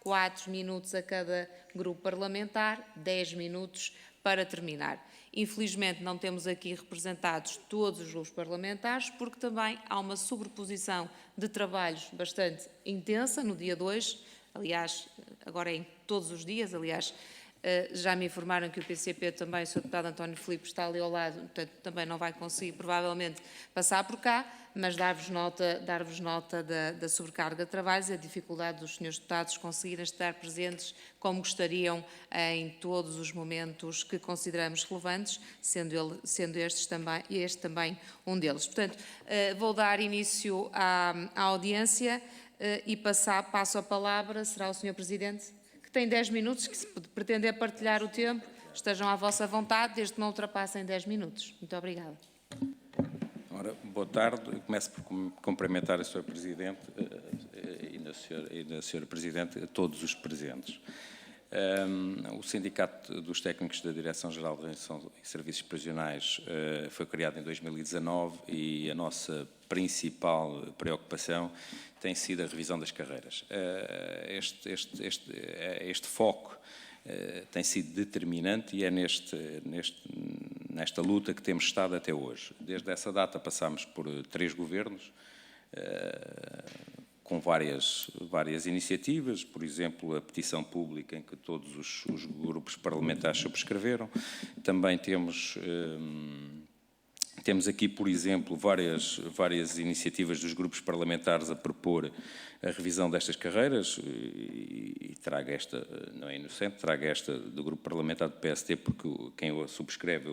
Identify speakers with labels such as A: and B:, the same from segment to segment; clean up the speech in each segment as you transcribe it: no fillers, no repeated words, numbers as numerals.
A: 4 minutos a cada grupo parlamentar, 10 minutos para terminar. Infelizmente não temos aqui representados todos os grupos parlamentares, porque também há uma sobreposição de trabalhos bastante intensa no dia 2, aliás, agora é em todos os dias, aliás, já me informaram que o PCP também, o Sr. Deputado António Filipe está ali ao lado, portanto também não vai conseguir provavelmente passar por cá, mas dar-vos nota da sobrecarga de trabalhos e a dificuldade dos senhores deputados conseguirem estar presentes como gostariam em todos os momentos que consideramos relevantes, sendo este também um deles. Portanto, vou dar início à audiência e passo a palavra, será o Sr. Presidente, que tem 10 minutos, que se pretender partilhar o tempo, estejam à vossa vontade, desde que não ultrapassem 10 minutos. Muito obrigada.
B: Ora, boa tarde. Eu começo por cumprimentar a Sra. Presidente e a Sra. Presidente, a todos os presentes. O Sindicato dos Técnicos da Direção-Geral de Organização e Serviços Prisionais foi criado em 2019 e a nossa principal preocupação tem sido a revisão das carreiras. Este foco tem sido determinante e é nesta luta que temos estado até hoje. Desde essa data passámos por 3 governos, com várias iniciativas, por exemplo, a petição pública em que todos os grupos parlamentares subscreveram. Também temos aqui, por exemplo, várias iniciativas dos grupos parlamentares a propor a revisão destas carreiras e trago esta, não é inocente, trago esta do grupo parlamentar do PST, porque quem o subscreve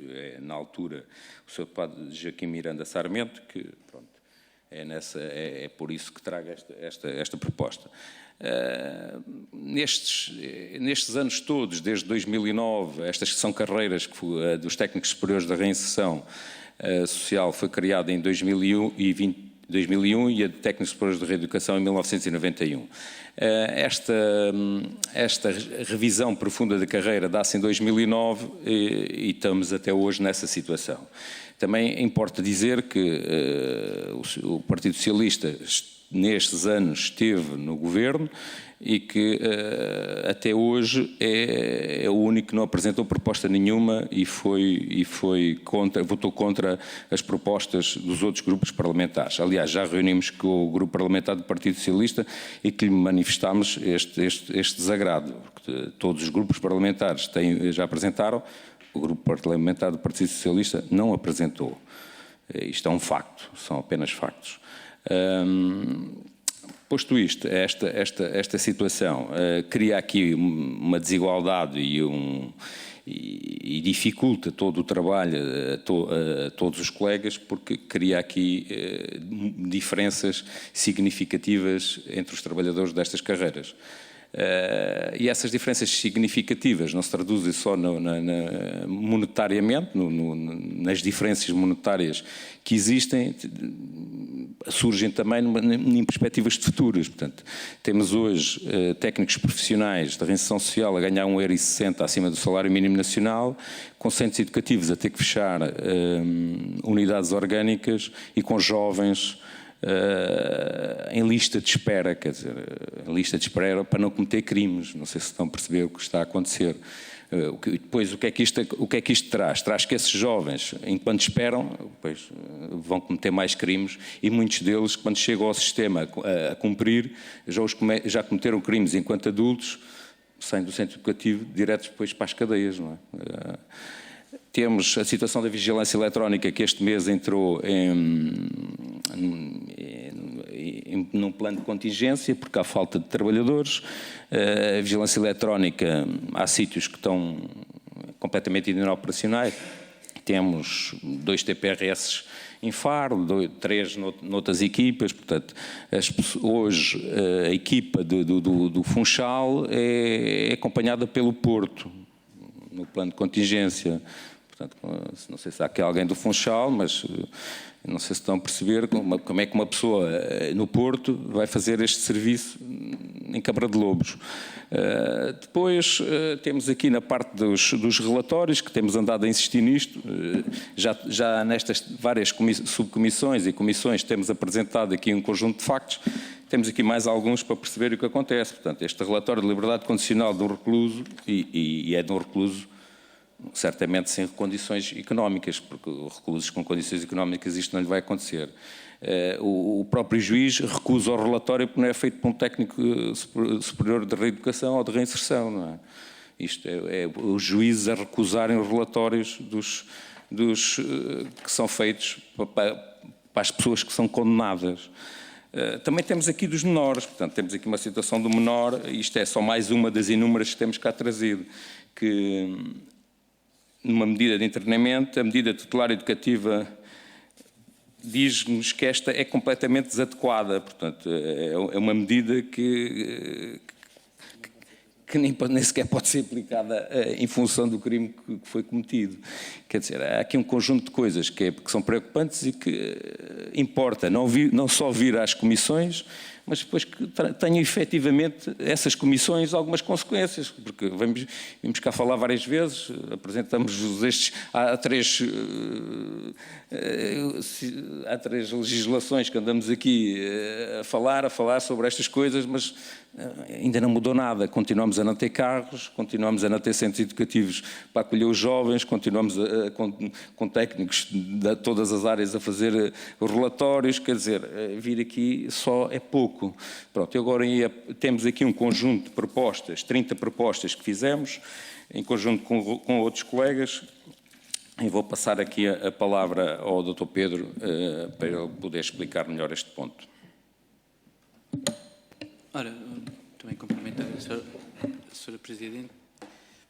B: é, na altura, o Sr. Deputado Joaquim Miranda Sarmento, que, pronto, é por isso que trago esta proposta. Nestes anos todos, desde 2009, estas são carreiras que dos técnicos superiores da reinserção social foi criada em 2001 e a de técnicos superiores de reeducação em 1991. Esta revisão profunda da carreira dá-se em 2009 e estamos até hoje nessa situação. Também importa dizer que o Partido Socialista nestes anos esteve no governo e que até hoje é o único que não apresentou proposta nenhuma e votou contra as propostas dos outros grupos parlamentares. Aliás, já reunimos com o grupo parlamentar do Partido Socialista e que lhe manifestámos este desagrado, porque todos os grupos parlamentares já apresentaram, o grupo parlamentar do Partido Socialista não apresentou. Isto é um facto, são apenas factos. Posto isto, esta situação cria aqui uma desigualdade e dificulta todo o trabalho a todos os colegas, porque cria aqui diferenças significativas entre os trabalhadores destas carreiras. E essas diferenças significativas não se traduzem só monetariamente, nas diferenças monetárias que existem, surgem também em perspectivas de futuras. Portanto, temos hoje técnicos profissionais da reinserção social a ganhar 1,60 € acima do salário mínimo nacional, com centros educativos a ter que fechar unidades orgânicas e com jovens em lista de espera, quer dizer, em lista de espera para não cometer crimes. Não sei se estão a perceber o que está a acontecer. Depois, o que é que isto traz? Traz que esses jovens, enquanto esperam, depois vão cometer mais crimes e muitos deles, quando chegam ao sistema a cumprir, já cometeram crimes enquanto adultos, saem do centro educativo diretos depois para as cadeias, não é? Temos a situação da vigilância eletrónica, que este mês entrou num plano de contingência, porque há falta de trabalhadores. A vigilância eletrónica, há sítios que estão completamente inoperacionais. Temos 2 TPRS em Faro, 3 noutras equipas. Portanto, hoje a equipa do Funchal é acompanhada pelo Porto, no plano de contingência. Portanto, não sei se há aqui alguém do Funchal, mas não sei se estão a perceber como é que uma pessoa no Porto vai fazer este serviço em Câmara de Lobos. Depois temos aqui na parte dos relatórios, que temos andado a insistir nisto, já nestas várias subcomissões e comissões temos apresentado aqui um conjunto de factos. temos aqui mais alguns para perceber o que acontece. Portanto, este relatório de liberdade condicional de um recluso, e é de um recluso certamente sem condições económicas, porque reclusos com condições económicas isto não lhe vai acontecer. O próprio juiz recusa o relatório porque não é feito por um técnico superior de reeducação ou de reinserção, não é? Isto é os juízes a recusarem os relatórios que são feitos para as pessoas que são condenadas. Também temos aqui dos menores, portanto, temos aqui uma situação do menor, isto é só mais uma das inúmeras que temos cá trazido, que numa medida de internamento, a medida tutelar educativa diz-nos que esta é completamente desadequada, portanto, é uma medida que nem sequer pode ser aplicada em função do crime que foi cometido. Quer dizer, há aqui um conjunto de coisas que são preocupantes e que importa não só vir às comissões, mas depois que tenham efetivamente essas comissões algumas consequências, porque vimos cá falar várias vezes, apresentamos estes, há três legislações que andamos aqui a falar sobre estas coisas, mas ainda não mudou nada. Continuamos a não ter carros, continuamos a não ter centros educativos para acolher os jovens, continuamos com técnicos de todas as áreas a fazer relatórios, quer dizer, vir aqui só é pouco. Pronto, e agora temos aqui um conjunto de propostas, 30 propostas que fizemos, em conjunto com outros colegas. E vou passar aqui a palavra ao Dr. Pedro para ele poder explicar melhor este ponto.
C: Ora, também cumprimentar a Sra. Presidente.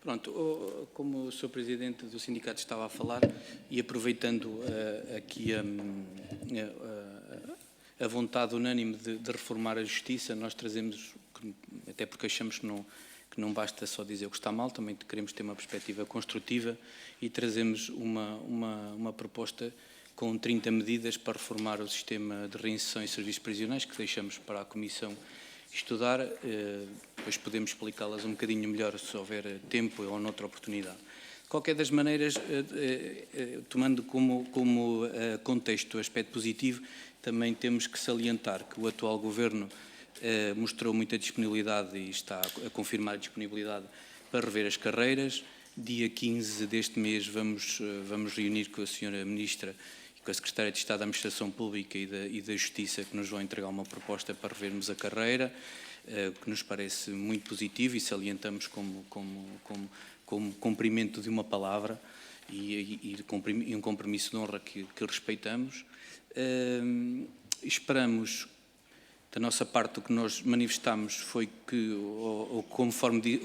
C: Pronto, como o Sr. Presidente do sindicato estava a falar, e aproveitando aqui a vontade unânime de reformar a Justiça, nós trazemos, até porque achamos que não basta só dizer o que está mal, também queremos ter uma perspectiva construtiva e trazemos uma proposta com 30 medidas para reformar o sistema de reinserção e serviços prisionais, que deixamos para a Comissão estudar, depois podemos explicá-las um bocadinho melhor se houver tempo ou noutra oportunidade. De qualquer das maneiras, tomando como contexto o aspecto positivo, também temos que salientar que o atual Governo mostrou muita disponibilidade e está a confirmar a disponibilidade para rever as carreiras. Dia 15 deste mês vamos reunir com a Sra. Ministra e com a Secretária de Estado da Administração Pública e da Justiça, que nos vão entregar uma proposta para revermos a carreira, que nos parece muito positivo e salientamos como cumprimento de uma palavra e um compromisso de honra que respeitamos. Esperamos, da nossa parte, o que nós manifestamos foi que,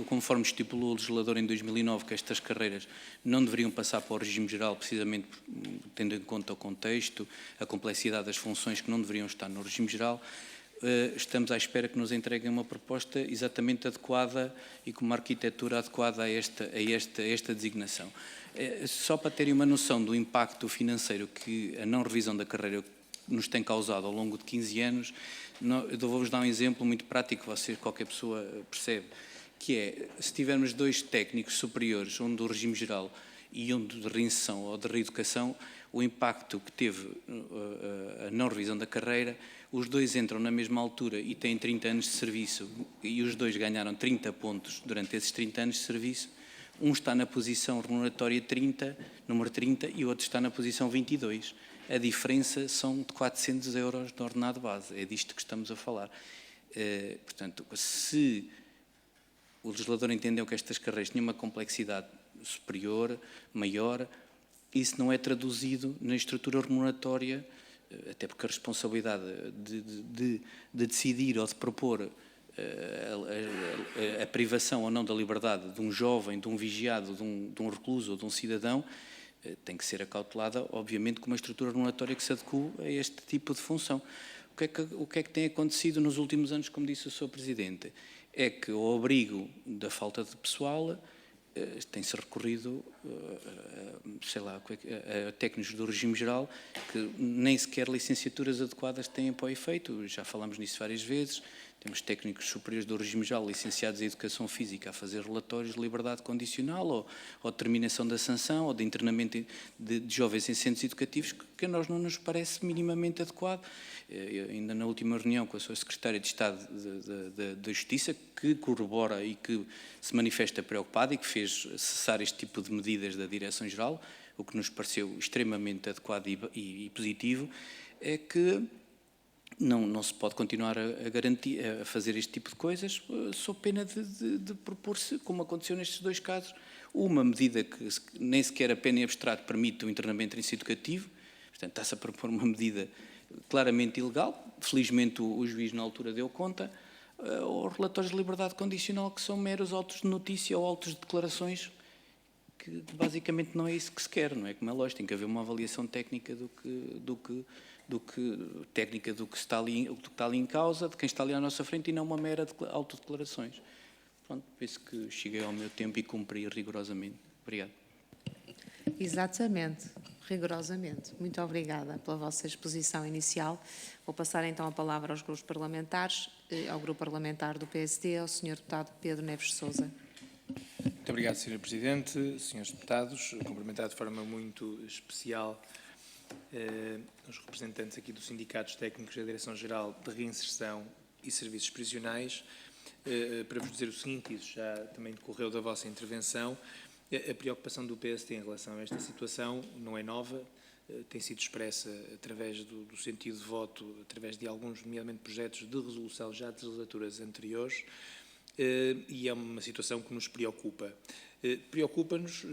C: conforme estipulou o legislador em 2009, que estas carreiras não deveriam passar para o regime geral, precisamente tendo em conta o contexto, a complexidade das funções que não deveriam estar no regime geral. Estamos à espera que nos entreguem uma proposta exatamente adequada e com uma arquitetura adequada a esta designação. Só para terem uma noção do impacto financeiro que a não revisão da carreira nos tem causado ao longo de 15 anos, eu vou-vos dar um exemplo muito prático, qualquer pessoa percebe, que é, se tivermos dois técnicos superiores, um do regime geral e um de reinserção ou de reeducação, o impacto que teve a não revisão da carreira, os dois entram na mesma altura e têm 30 anos de serviço e os dois ganharam 30 pontos durante esses 30 anos de serviço, um está na posição remuneratória número 30, e o outro está na posição 22. A diferença são de 400 euros de ordenado base, é disto que estamos a falar. Portanto, se o legislador entendeu que estas carreiras tinham uma complexidade superior, maior, isso não é traduzido na estrutura remuneratória, até porque a responsabilidade de decidir ou de propor a privação ou não da liberdade de um jovem, de um vigiado, de um recluso ou de um cidadão, tem que ser acautelada, obviamente, com uma estrutura remuneratória que se adeque a este tipo de função. O que é que tem acontecido nos últimos anos, como disse o Sr. Presidente? É que, ao abrigo da falta de pessoal, tem-se recorrido, a técnicos do regime geral que nem sequer licenciaturas adequadas têm para o efeito. Já falámos nisso várias vezes. Temos técnicos superiores do regime geral, licenciados em Educação Física, a fazer relatórios de liberdade condicional ou determinação da sanção ou de internamento de jovens em centros educativos, que a nós não nos parece minimamente adequado. Ainda na última reunião com a sua Secretária de Estado da Justiça, que corrobora e que se manifesta preocupada e que fez cessar este tipo de medidas da Direção-Geral, o que nos pareceu extremamente adequado e positivo, é que não se pode continuar a fazer este tipo de coisas sob pena de propor-se, como aconteceu nestes dois casos, uma medida que nem sequer a pena em abstrato permite o internamento em centro educativo. Portanto, está-se a propor uma medida claramente ilegal. Felizmente o juiz na altura deu conta. Ou relatórios de liberdade condicional, que são meros autos de notícia ou autos de declarações, que basicamente não é isso que se quer, não é? Como é lógico, tem que haver uma avaliação técnica do que está ali em causa, de quem está ali à nossa frente, e não uma mera autodeclarações. Pronto, penso que cheguei ao meu tempo e cumpri rigorosamente. Obrigado.
A: Exatamente, rigorosamente. Muito obrigada pela vossa exposição inicial. Vou passar então a palavra aos grupos parlamentares, ao grupo parlamentar do PSD, ao Sr. Deputado Pedro Neves de Sousa.
D: Muito obrigado, Sr. Presidente, Srs. Deputados. Cumprimentar de forma muito especial os representantes aqui dos sindicatos técnicos da Direção-Geral de Reinserção e Serviços Prisionais, para vos dizer o seguinte: isso já também decorreu da vossa intervenção. A preocupação do PSD em relação a esta situação não é nova, tem sido expressa através do sentido de voto, através de alguns, nomeadamente, projetos de resolução já de legislaturas anteriores, e é uma situação que nos preocupa. Preocupa-nos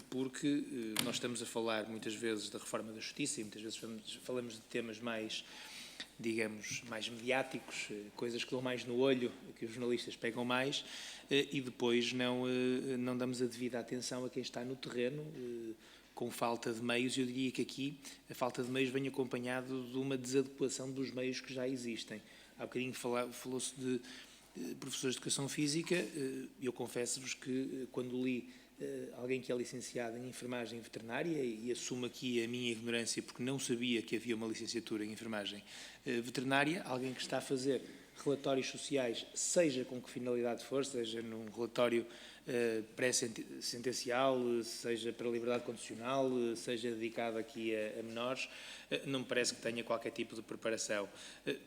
D: porque nós estamos a falar muitas vezes da reforma da Justiça e muitas vezes falamos de temas mais, digamos, mais mediáticos, coisas que dão mais no olho, que os jornalistas pegam mais, e depois não damos a devida atenção a quem está no terreno, com falta de meios. Eu diria que aqui a falta de meios vem acompanhado de uma desadequação dos meios que já existem. Há bocadinho falou-se de professores de Educação Física. Eu confesso-vos que quando li alguém que é licenciado em Enfermagem Veterinária, e assumo aqui a minha ignorância porque não sabia que havia uma licenciatura em Enfermagem Veterinária, alguém que está a fazer relatórios sociais, seja com que finalidade for, seja num relatório pré-sentencial, seja para liberdade condicional, seja dedicado aqui a menores, não me parece que tenha qualquer tipo de preparação.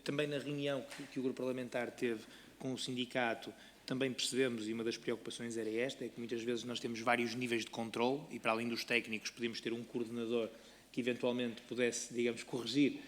D: Também na reunião que o grupo parlamentar teve com o sindicato, também percebemos, e uma das preocupações era esta, é que muitas vezes nós temos vários níveis de controle e, para além dos técnicos, podemos ter um coordenador que eventualmente pudesse, digamos, corrigir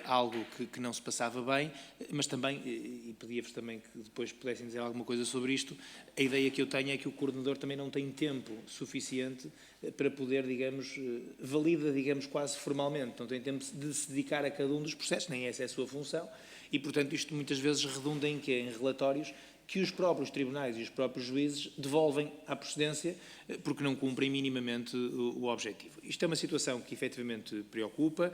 D: algo que não se passava bem, mas também, e pedia-vos também que depois pudessem dizer alguma coisa sobre isto, a ideia que eu tenho é que o coordenador também não tem tempo suficiente para poder, digamos, valida, digamos, quase formalmente, não tem tempo de se dedicar a cada um dos processos, nem essa é a sua função, e, portanto, isto muitas vezes redunda em quê? Em relatórios que os próprios tribunais e os próprios juízes devolvem à procedência porque não cumprem minimamente o objetivo. Isto é uma situação que efetivamente preocupa,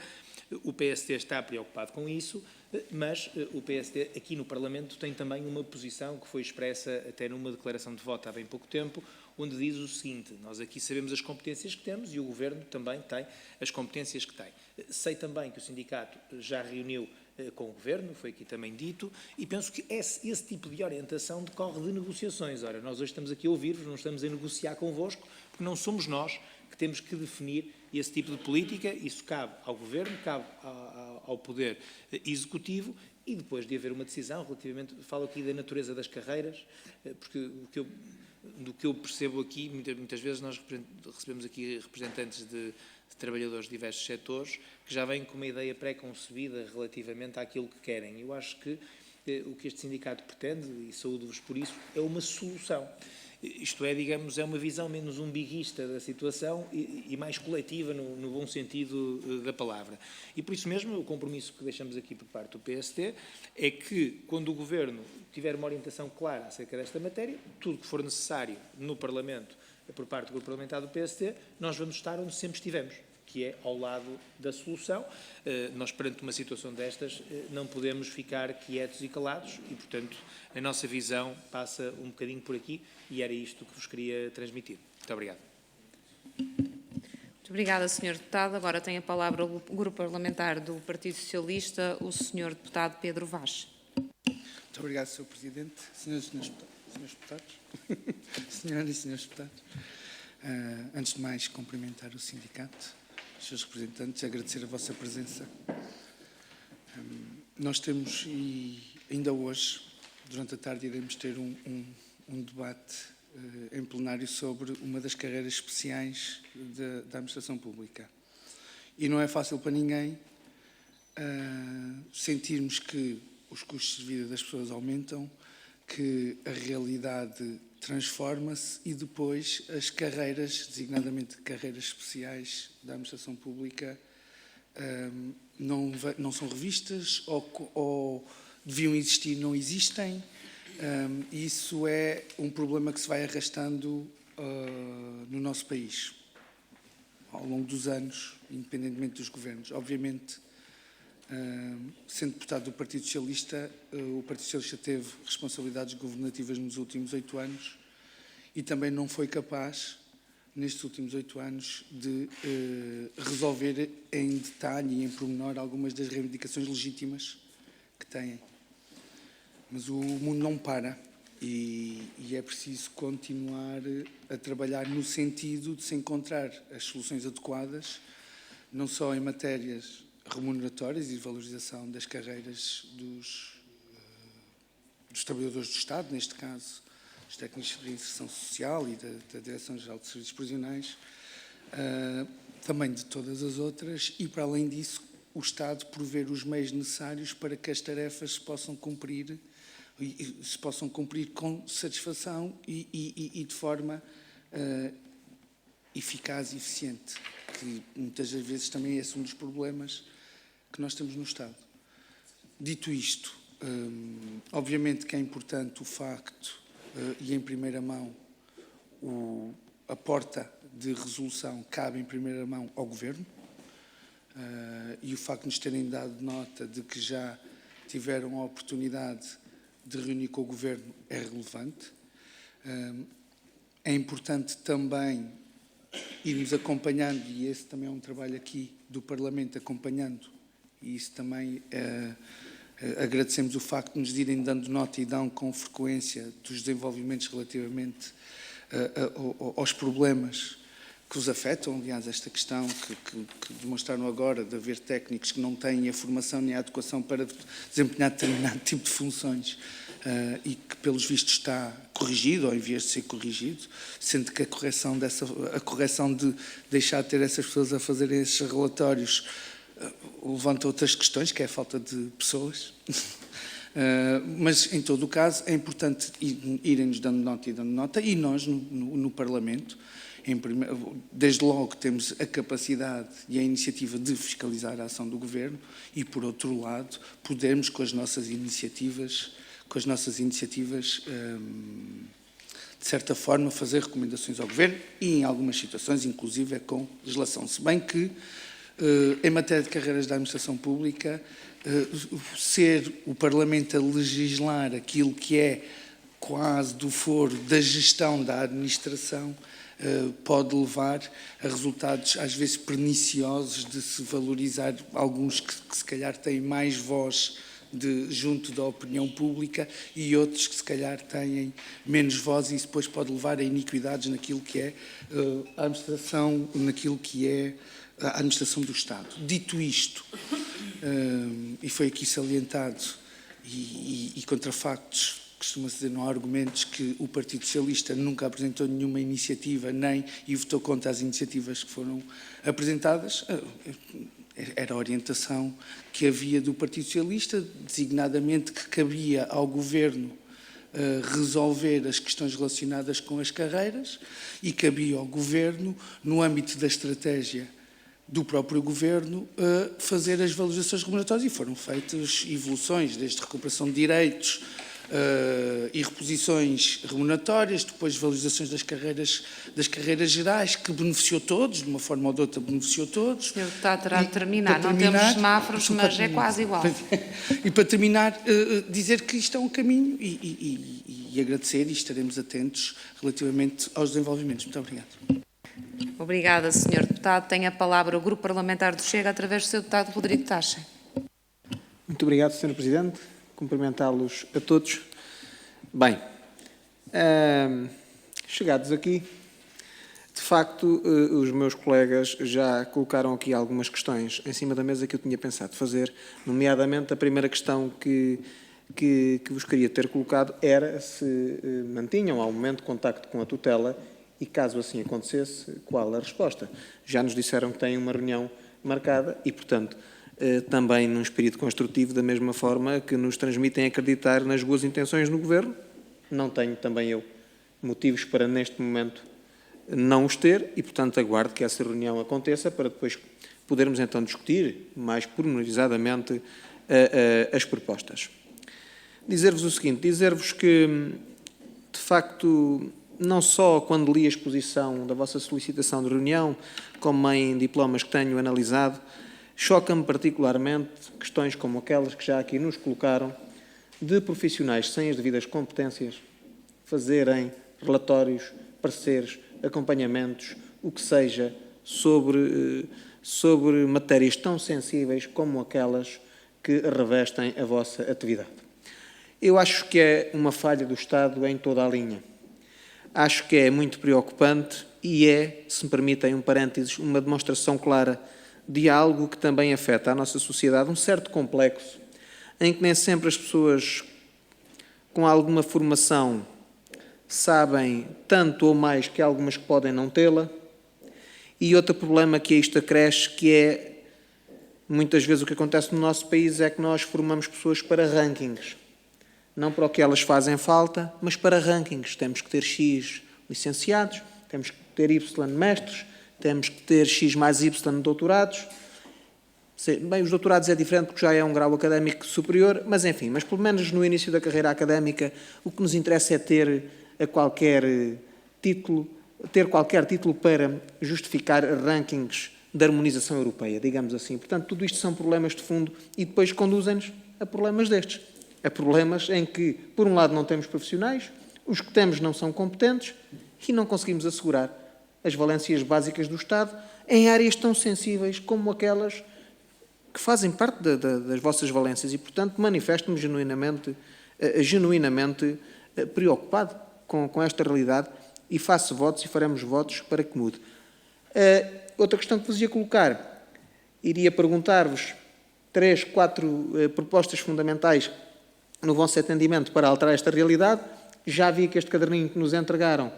D: o PSD está preocupado com isso, mas o PSD aqui no Parlamento tem também uma posição que foi expressa até numa declaração de voto há bem pouco tempo, onde diz o seguinte: nós aqui sabemos as competências que temos e o Governo também tem as competências que tem. Sei também que o sindicato já reuniu com o Governo, foi aqui também dito, e penso que esse tipo de orientação decorre de negociações. Ora, nós hoje estamos aqui a ouvir-vos, não estamos a negociar convosco, porque não somos nós que temos que definir esse tipo de política. Isso cabe ao Governo, cabe ao Poder Executivo, e depois de haver uma decisão relativamente, falo aqui da natureza das carreiras, porque do que eu percebo aqui, muitas vezes nós recebemos aqui representantes de trabalhadores de diversos setores que já vêm com uma ideia pré-concebida relativamente àquilo que querem. Eu acho que o que este sindicato pretende, e saúdo-vos por isso, é uma solução. Isto é, digamos, é uma visão menos umbiguista da situação e mais coletiva no bom sentido da palavra. E por isso mesmo o compromisso que deixamos aqui por parte do PSD é que, quando o Governo tiver uma orientação clara acerca desta matéria, tudo que for necessário no Parlamento por parte do Grupo Parlamentar do PSD, nós vamos estar onde sempre estivemos, que é ao lado da solução. Nós, perante uma situação destas, não podemos ficar quietos e calados e, portanto, a nossa visão passa um bocadinho por aqui e era isto que vos queria transmitir. Muito obrigado.
A: Muito obrigada, Sr. Deputado. Agora tem a palavra o Grupo Parlamentar do Partido Socialista, o Sr. Deputado Pedro Vaz.
E: Muito Muito obrigado, Sr. Presidente. Senhoras e senhores deputados. Senhoras e senhores deputados. Antes de mais, cumprimentar o sindicato, os seus representantes, agradecer a vossa presença. Nós temos, e ainda hoje, durante a tarde, iremos ter um debate em plenário sobre uma das carreiras especiais da administração pública. E não é fácil para ninguém sentirmos que os custos de vida das pessoas aumentam, que a realidade transforma-se e depois as carreiras, designadamente carreiras especiais da administração pública, não são revistas ou deviam existir, não existem. Isso é um problema que se vai arrastando no nosso país ao longo dos anos, independentemente dos governos. Obviamente, sendo deputado do Partido Socialista, o Partido Socialista teve responsabilidades governativas nos últimos 8 anos e também não foi capaz, nestes últimos 8 anos, de resolver em detalhe e em pormenor algumas das reivindicações legítimas que têm. Mas o mundo não para e é preciso continuar a trabalhar no sentido de se encontrar as soluções adequadas, não só em matérias remuneratórias e de valorização das carreiras dos trabalhadores do Estado, neste caso, dos técnicos de reinserção social e da Direção-Geral de Serviços Prisionais, também de todas as outras, e para além disso, o Estado prover os meios necessários para que as tarefas se possam cumprir com satisfação e de forma eficaz e eficiente, que muitas das vezes também é esse um dos problemas que nós temos no Estado. Dito isto, obviamente que é importante o facto, e em primeira mão, a porta de resolução cabe em primeira mão ao Governo, e o facto de nos terem dado nota de que já tiveram a oportunidade de reunir com o Governo é relevante. É importante também irmos acompanhando, e esse também é um trabalho aqui do Parlamento, acompanhando, e isso também agradecemos o facto de nos irem dando nota e dão com frequência dos desenvolvimentos relativamente aos problemas que os afetam. Aliás, esta questão que demonstraram agora de haver técnicos que não têm a formação nem a adequação para desempenhar determinado tipo de funções e que, pelos vistos, está corrigido ou em vias de ser corrigido, sendo que a correção de deixar de ter essas pessoas a fazerem esses relatórios levanta outras questões, que é a falta de pessoas. Mas, em todo o caso, é importante irem-nos dando nota, e nós, no Parlamento, desde logo temos a capacidade e a iniciativa de fiscalizar a ação do Governo e, por outro lado, podermos, com as nossas iniciativas, de certa forma, fazer recomendações ao Governo e, em algumas situações, inclusive, com legislação. Se bem que, em matéria de carreiras da administração pública, ser o Parlamento a legislar aquilo que é quase do foro da gestão da administração pode levar a resultados às vezes perniciosos de se valorizar alguns que se calhar têm mais voz junto da opinião pública e outros que se calhar têm menos voz, e isso depois pode levar a iniquidades naquilo que é a administração, a administração do Estado. Dito isto, e foi aqui salientado, e contra factos, costuma-se dizer, não há argumentos, que o Partido Socialista nunca apresentou nenhuma iniciativa e votou contra as iniciativas que foram apresentadas. Era a orientação que havia do Partido Socialista, designadamente que cabia ao Governo resolver as questões relacionadas com as carreiras e cabia ao Governo, no âmbito da estratégia do próprio Governo, fazer as valorizações remuneratórias, e foram feitas evoluções, desde recuperação de direitos e reposições remuneratórias, depois valorizações das carreiras gerais, que beneficiou todos, de uma forma ou de outra beneficiou todos.
A: O senhor deputado terá de terminar. Não temos semáforos, mas é quase igual.
E: E para terminar, dizer que isto é um caminho e agradecer, e estaremos atentos relativamente aos desenvolvimentos. Muito obrigado.
A: Obrigada, Sr. Deputado. Tem a palavra o Grupo Parlamentar do Chega, através do Sr. Deputado Rodrigo Taxa.
F: Muito obrigado, Sr. Presidente. cumprimentá-los a todos. Bem, chegados aqui, de facto, os meus colegas já colocaram aqui algumas questões em cima da mesa que eu tinha pensado fazer, nomeadamente a primeira questão que vos queria ter colocado era se mantinham ao momento contacto com a tutela e, caso assim acontecesse, qual a resposta. Já nos disseram que têm uma reunião marcada e, portanto, também num espírito construtivo, da mesma forma que nos transmitem acreditar nas boas intenções do Governo. Não tenho também eu motivos para, neste momento, não os ter e, portanto, aguardo que essa reunião aconteça para depois podermos então discutir mais pormenorizadamente as propostas. Dizer-vos o seguinte, dizer-vos que, de facto, não só quando li a exposição da vossa solicitação de reunião, como em diplomas que tenho analisado, choca-me particularmente questões como aquelas que já aqui nos colocaram, de profissionais sem as devidas competências fazerem relatórios, pareceres, acompanhamentos, o que seja, sobre matérias tão sensíveis como aquelas que revestem a vossa atividade. Eu acho que é uma falha do Estado em toda a linha. Acho que é muito preocupante e é, se me permitem um parênteses, uma demonstração clara de algo que também afeta a nossa sociedade, um certo complexo, em que nem sempre as pessoas com alguma formação sabem tanto ou mais que algumas que podem não tê-la, e outro problema que isto acresce, que é, muitas vezes o que acontece no nosso país é que nós formamos pessoas para rankings, não para o que elas fazem falta, mas para rankings. Temos que ter X licenciados, temos que ter Y mestres, temos que ter X mais Y doutorados. Bem, os doutorados é diferente porque já é um grau académico superior, mas enfim, mas pelo menos no início da carreira académica o que nos interessa é ter qualquer título para justificar rankings de harmonização europeia, digamos assim. Portanto, tudo isto são problemas de fundo e depois conduzem-nos a problemas destes. A problemas em que, por um lado, não temos profissionais, os que temos não são competentes e não conseguimos assegurar as valências básicas do Estado em áreas tão sensíveis como aquelas que fazem parte das vossas valências e, portanto, manifesto-me genuinamente preocupado com esta realidade e faço votos e faremos votos para que mude. Outra questão que vos ia colocar, iria perguntar-vos 3, 4 propostas fundamentais no vosso atendimento para alterar esta realidade. Já vi que este caderninho que nos entregaram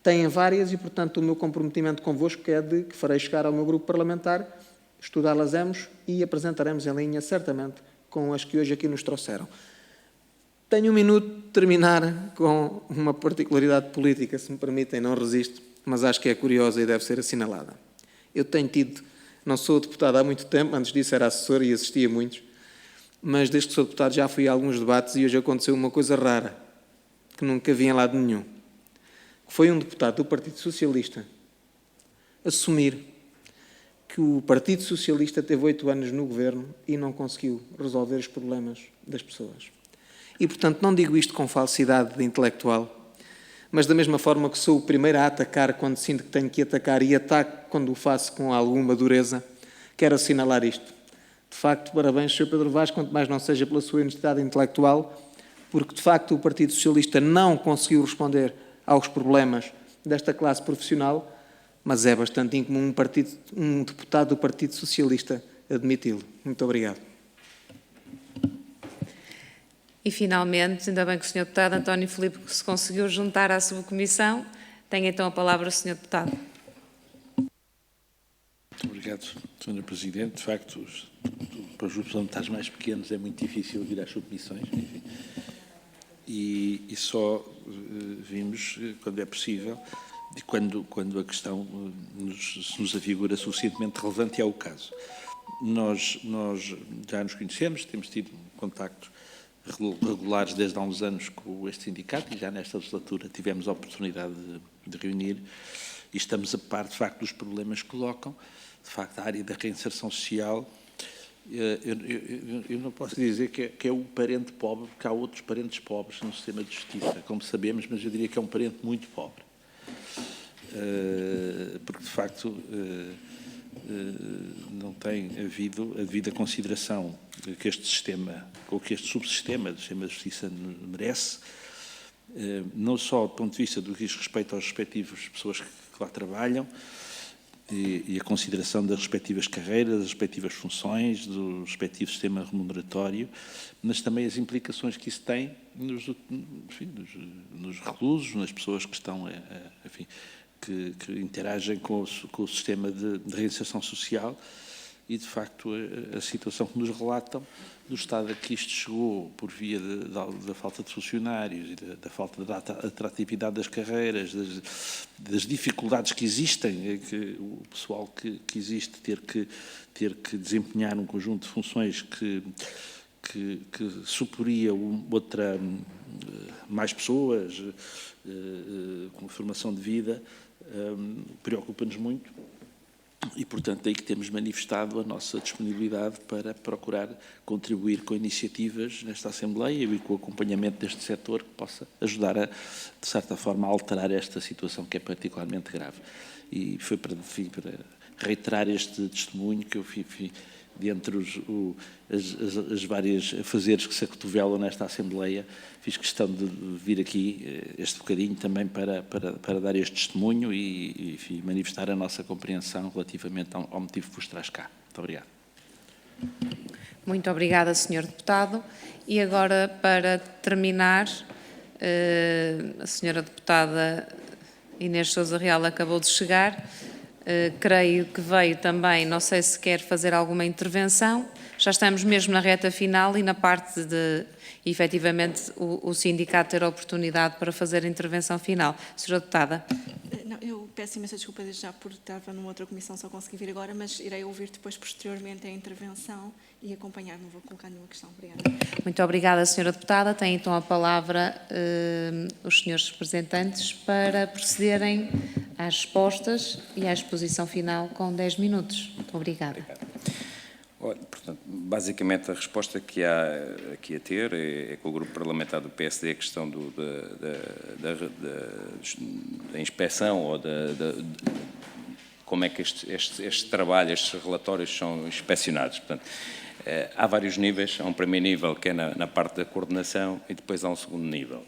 F: tem várias e, portanto, o meu comprometimento convosco é de que farei chegar ao meu grupo parlamentar, estudá-las-emos e apresentaremos em linha, certamente, com as que hoje aqui nos trouxeram. Tenho um minuto de terminar com uma particularidade política, se me permitem, não resisto, mas acho que é curiosa e deve ser assinalada. Eu tenho tido, não sou deputado há muito tempo, antes disso era assessor e assistia a muitos, mas desde que sou deputado já fui a alguns debates e hoje aconteceu uma coisa rara, que nunca vi em lado nenhum. Foi um deputado do Partido Socialista assumir que o Partido Socialista teve 8 anos no governo e não conseguiu resolver os problemas das pessoas. E, portanto, não digo isto com falsidade intelectual, mas da mesma forma que sou o primeiro a atacar quando sinto que tenho que atacar e ataco quando o faço com alguma dureza, quero assinalar isto. De facto, parabéns, Sr. Pedro Vaz, quanto mais não seja pela sua honestidade intelectual, porque, de facto, o Partido Socialista não conseguiu responder aos problemas desta classe profissional, mas é bastante incomum um deputado do Partido Socialista admiti-lo. Muito obrigado.
A: E, finalmente, ainda bem que o Sr. Deputado António Filipe se conseguiu juntar à subcomissão. Tem então a palavra o Sr. Deputado.
G: Muito obrigado, Sra. Presidente. De facto, para os grupos parlamentares mais pequenos é muito difícil vir às subcomissões. Enfim. E só vimos, quando é possível, e quando a questão nos afigura suficientemente relevante, e é o caso. Nós já nos conhecemos, temos tido contactos regulares desde há uns anos com este sindicato e já nesta legislatura tivemos a oportunidade de reunir e estamos a par, de facto, dos problemas que colocam. De facto, a área da reinserção social, eu não posso dizer que é o parente pobre, porque há outros parentes pobres no sistema de justiça, como sabemos, mas eu diria que é um parente muito pobre. Porque, de facto, não tem havido a devida consideração que este sistema, ou que este subsistema do sistema de justiça merece, não só do ponto de vista do que diz respeito às respectivas pessoas que lá trabalham, e a consideração das respectivas carreiras, das respectivas funções, do respectivo sistema remuneratório, mas também as implicações que isso tem nos reclusos, nas pessoas que estão, enfim, que interagem com o sistema de reinserção social, e, de facto, a situação que nos relatam do estado a que isto chegou por via da falta de funcionários e da falta de atratividade das carreiras, das dificuldades que existem, que o pessoal que existe ter que desempenhar um conjunto de funções que suporia mais pessoas com formação de vida, preocupa-nos muito. E, portanto, daí que temos manifestado a nossa disponibilidade para procurar contribuir com iniciativas nesta Assembleia e com o acompanhamento deste setor que possa ajudar a, de certa forma, a alterar esta situação que é particularmente grave. E foi para reiterar este testemunho que eu fiz dentre as várias afazeres que se acotovelam nesta Assembleia, fiz questão de vir aqui este bocadinho também para dar este testemunho e enfim, manifestar a nossa compreensão relativamente ao motivo que vos traz cá. Muito obrigado.
A: Muito obrigada, Sr. Deputado. E agora, para terminar, a Sra. Deputada Inês Sousa Real acabou de chegar. Creio que veio também, não sei se quer fazer alguma intervenção. Já estamos mesmo na reta final e na parte de, efetivamente, o sindicato ter a oportunidade para fazer a intervenção final. Sra. Deputada.
H: Não, eu peço imensa desculpa desde já por estava numa outra comissão, só consegui vir agora, mas irei ouvir depois, posteriormente, a intervenção e acompanhar. Não vou colocar nenhuma questão. Obrigada.
A: Muito obrigada, Sra. Deputada. Tem então a palavra os senhores representantes para procederem às respostas e à exposição final com 10 minutos. Muito obrigada.
B: Olha, portanto, basicamente a resposta que há aqui a ter é com o grupo parlamentar do PSD a questão da inspeção ou como é que este trabalho, estes relatórios são inspecionados. Portanto, há vários níveis. Há um primeiro nível que é na parte da coordenação e depois há um segundo nível.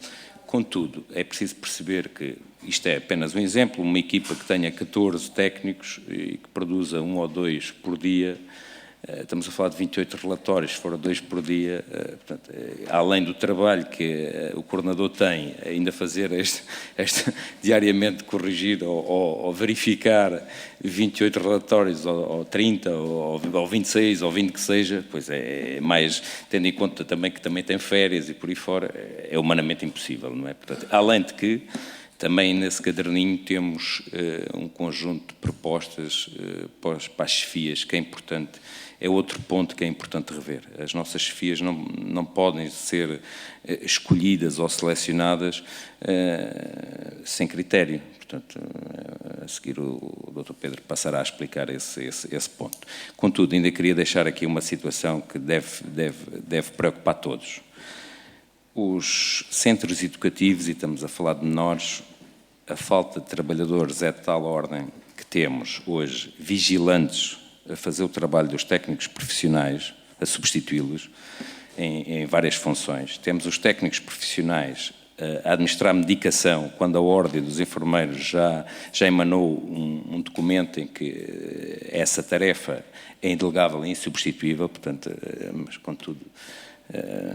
B: Contudo, é preciso perceber que isto é apenas um exemplo, uma equipa que tenha 14 técnicos e que produza 1 ou 2 por dia. Estamos a falar de 28 relatórios, se for 2 por dia, portanto, além do trabalho que o coordenador tem, ainda fazer este diariamente corrigir ou verificar 28 relatórios, ou 30, ou 26, ou 20 que seja, pois é mais, tendo em conta também que também tem férias e por aí fora, é humanamente impossível, não é? Portanto, além de que, também nesse caderninho temos um conjunto de propostas para as chefias, que é importante. É outro ponto que é importante rever. As nossas chefias não podem ser escolhidas ou selecionadas sem critério. Portanto, a seguir o Dr. Pedro passará a explicar esse ponto. Contudo, ainda queria deixar aqui uma situação que deve preocupar todos. Os centros educativos, e estamos a falar de menores, a falta de trabalhadores é de tal ordem que temos hoje vigilantes a fazer o trabalho dos técnicos profissionais, a substituí-los em várias funções. Temos os técnicos profissionais a administrar medicação, quando a Ordem dos Enfermeiros já emanou um documento em que essa tarefa é indelegável e insubstituível, portanto, mas contudo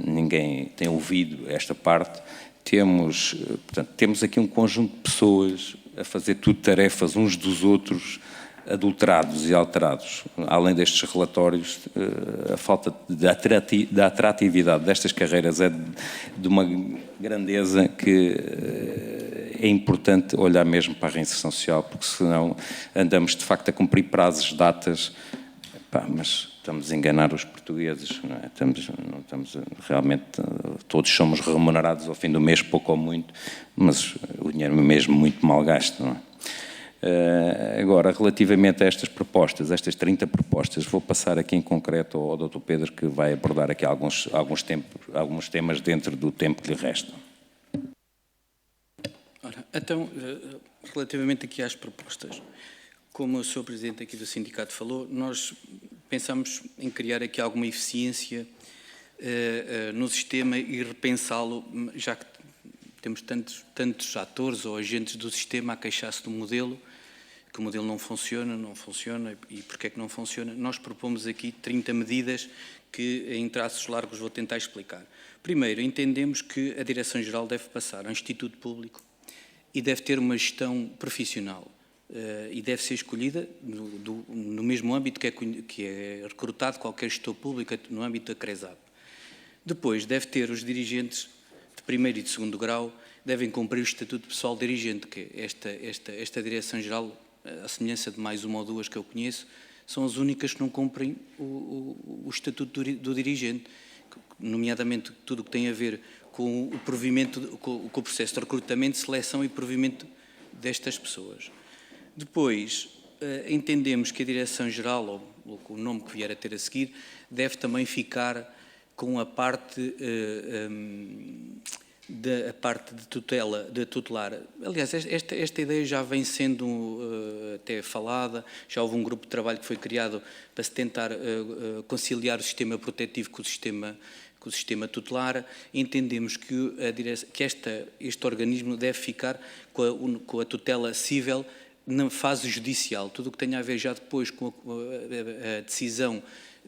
B: ninguém tem ouvido esta parte. Temos aqui um conjunto de pessoas a fazer tudo tarefas uns dos outros, adulterados e alterados. Além destes relatórios, a falta da atratividade destas carreiras é de uma grandeza que é importante olhar mesmo para a reinserção social, porque senão andamos de facto a cumprir prazos, datas, mas estamos a enganar os portugueses, não é? Não estamos realmente, todos somos remunerados ao fim do mês, pouco ou muito, mas o dinheiro é mesmo muito mal gasto, não é? Agora, relativamente a estas propostas, estas 30 propostas, vou passar aqui em concreto ao Dr. Pedro, que vai abordar aqui alguns temas dentro do tempo que lhe resta.
C: Ora, então, relativamente aqui às propostas, Como o Sr. Presidente aqui do sindicato falou, nós pensamos em criar aqui alguma eficiência no sistema e repensá-lo, já que temos tantos atores ou agentes do sistema a queixar-se do modelo, que o modelo não funciona, e porquê é que não funciona? Nós propomos aqui 30 medidas que, em traços largos, vou tentar explicar. Primeiro, entendemos que a Direção-Geral deve passar a um Instituto Público e deve ter uma gestão profissional e deve ser escolhida no mesmo âmbito que é recrutado qualquer gestor público, no âmbito da CRESAP. Depois, deve ter os dirigentes de primeiro e de segundo grau, devem cumprir o Estatuto Pessoal Dirigente, que esta Direção-Geral, à semelhança de mais uma ou duas que eu conheço, são as únicas que não cumprem o Estatuto do Dirigente, nomeadamente tudo o que tem a ver com o provimento, com o processo de recrutamento, seleção e provimento destas pessoas. Depois, entendemos que a Direção-Geral, ou o nome que vier a ter a seguir, deve também ficar com a parte de tutela, de tutelar. Aliás, esta ideia já vem sendo até falada, já houve um grupo de trabalho que foi criado para se tentar conciliar o sistema protetivo com o sistema tutelar. Entendemos que este organismo deve ficar com a tutela cível na fase judicial. Tudo o que tenha a ver já depois com a decisão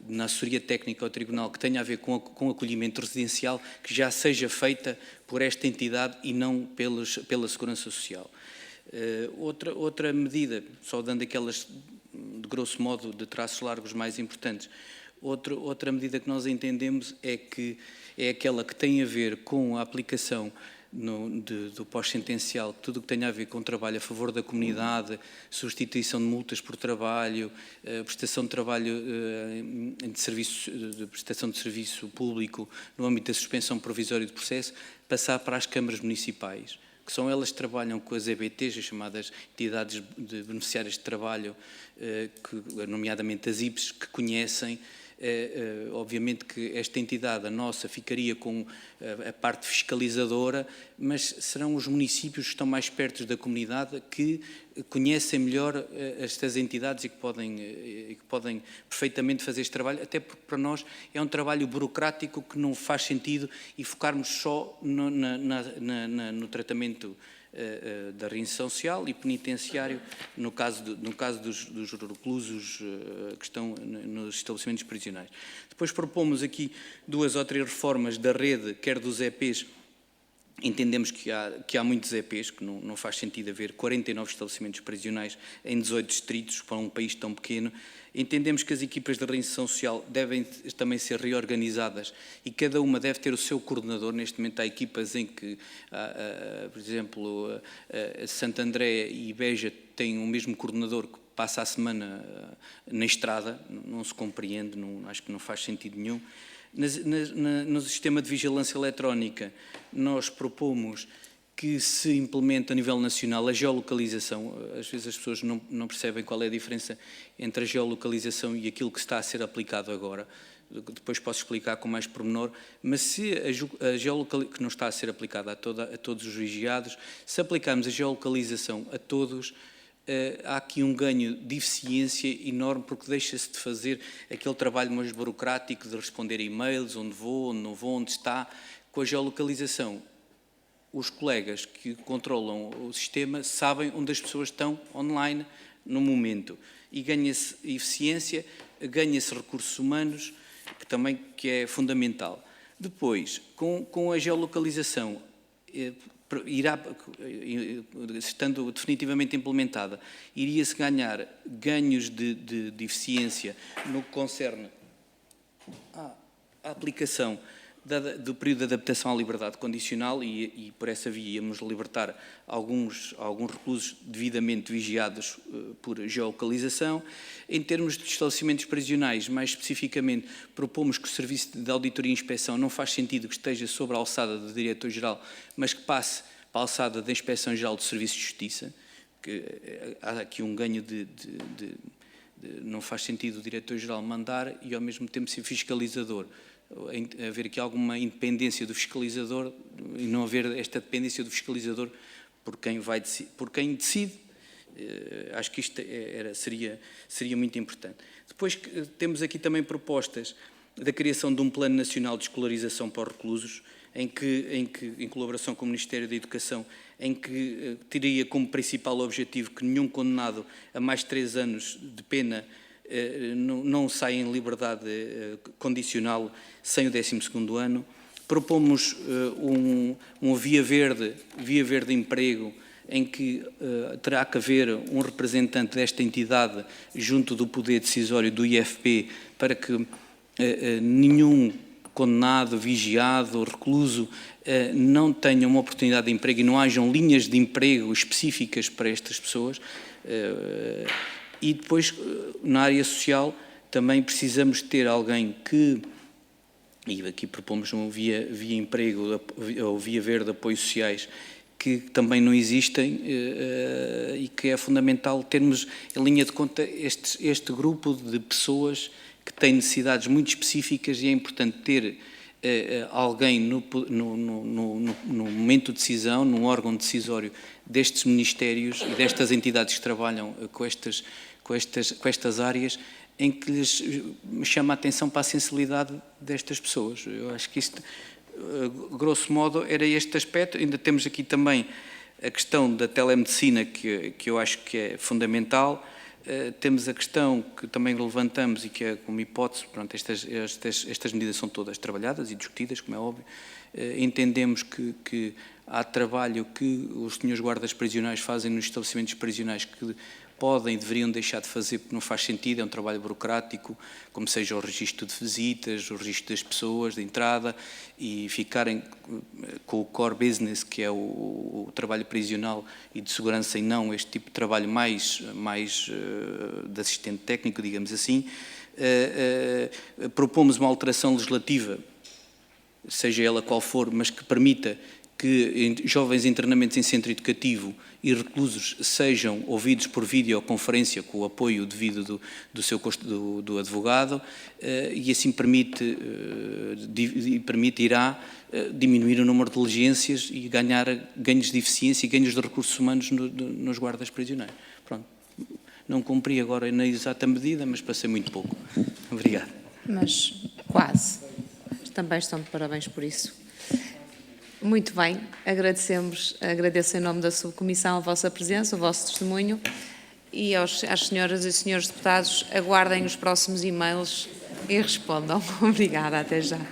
C: na assessoria técnica ao Tribunal que tenha a ver com acolhimento residencial, que já seja feita por esta entidade e não pela Segurança Social. Outra medida, só dando aquelas, de grosso modo, de traços largos mais importantes, outra medida que nós entendemos é aquela que tem a ver com a aplicação do pós-sentencial, tudo o que tenha a ver com trabalho a favor da comunidade, substituição de multas por trabalho, prestação de trabalho de prestação de serviço público no âmbito da suspensão provisória de processo, passar para as câmaras municipais, que são elas que trabalham com as EBTs, as chamadas entidades de beneficiárias de trabalho, nomeadamente as IPs, que conhecem. Obviamente que esta entidade, a nossa, ficaria com a parte fiscalizadora, mas serão os municípios que estão mais perto da comunidade que conhecem melhor estas entidades e que podem perfeitamente fazer este trabalho, até porque para nós é um trabalho burocrático que não faz sentido e focarmos só no tratamento da reinserção social e penitenciário, no caso dos reclusos que estão nos estabelecimentos prisionais. Depois propomos aqui 2 ou 3 reformas da rede, quer dos EPs. Entendemos que há muitos EPs, que não faz sentido haver 49 estabelecimentos prisionais em 18 distritos para um país tão pequeno. Entendemos que as equipas de reinserção social devem também ser reorganizadas e cada uma deve ter o seu coordenador. Neste momento há equipas em que, por exemplo, Santo André e Beja têm o mesmo coordenador que passa a semana na estrada, não se compreende, acho que não faz sentido nenhum. No sistema de vigilância eletrónica, nós propomos que se implemente a nível nacional a geolocalização. Às vezes as pessoas não percebem qual é a diferença entre a geolocalização e aquilo que está a ser aplicado agora. Depois posso explicar com mais pormenor, mas se a geolocalização, que não está a ser aplicada a todos os vigiados, se aplicarmos a geolocalização a todos, há aqui um ganho de eficiência enorme, porque deixa-se de fazer aquele trabalho mais burocrático de responder e-mails, onde vou, onde não vou, onde está. Com a geolocalização, os colegas que controlam o sistema sabem onde as pessoas estão online no momento e ganha-se eficiência, ganha-se recursos humanos, que é fundamental. Depois, com a geolocalização, estando definitivamente implementada, iria-se ganhar ganhos de eficiência no que concerne à aplicação do período de adaptação à liberdade condicional e por essa via íamos libertar alguns reclusos devidamente vigiados por geolocalização. Em termos de estabelecimentos prisionais, mais especificamente, propomos que o Serviço de Auditoria e Inspeção não faz sentido que esteja sobre a alçada do Diretor-Geral, mas que passe para a alçada da Inspeção-Geral do Serviço de Justiça, que há aqui um ganho não faz sentido o Diretor-Geral mandar e ao mesmo tempo ser fiscalizador. Haver aqui alguma independência do fiscalizador e não haver esta dependência do fiscalizador por quem decide Acho que isto seria muito importante. Depois temos aqui também propostas da criação de um Plano Nacional de Escolarização para os reclusos, em colaboração com o Ministério da Educação, em que teria como principal objetivo que nenhum condenado a mais de 3 anos de pena não saia em liberdade condicional sem o 12º ano. Propomos um via verde de emprego, em que terá que haver um representante desta entidade junto do poder decisório do IFP, para que nenhum condenado, vigiado, recluso, não tenha uma oportunidade de emprego e não hajam linhas de emprego específicas para estas pessoas. E depois, na área social, também precisamos ter alguém que, e aqui propomos um via emprego ou via verde de apoios sociais, que também não existem e que é fundamental termos em linha de conta este grupo de pessoas que têm necessidades muito específicas, e é importante ter alguém no momento de decisão, num órgão decisório destes ministérios e destas entidades que trabalham com estas áreas, em que lhes chama a atenção para a sensibilidade destas pessoas. Eu acho que isto, grosso modo, era este aspecto. Ainda temos aqui também a questão da telemedicina, que eu acho que é fundamental. Temos a questão que também levantamos e que é como hipótese, pronto, estas medidas são todas trabalhadas e discutidas, como é óbvio. Entendemos que há trabalho que os senhores guardas prisionais fazem nos estabelecimentos prisionais que podem e deveriam deixar de fazer, porque não faz sentido, é um trabalho burocrático, como seja o registro de visitas, o registro das pessoas de entrada, e ficarem com o core business, que é o trabalho prisional e de segurança, e não este tipo de trabalho mais de assistente técnico, digamos assim. Propomos uma alteração legislativa, seja ela qual for, mas que permita que jovens internamentos em centro educativo e reclusos sejam ouvidos por videoconferência com o apoio devido do advogado, e assim irá diminuir o número de diligências e ganhar ganhos de eficiência e ganhos de recursos humanos nos guardas prisionais. Pronto. Não cumpri agora na exata medida, mas passei muito pouco. Obrigado.
A: Mas quase. Também estão de parabéns por isso. Muito bem, agradeço em nome da subcomissão a vossa presença, o vosso testemunho, e às senhoras e senhores deputados, aguardem os próximos e-mails e respondam. Obrigada, até já.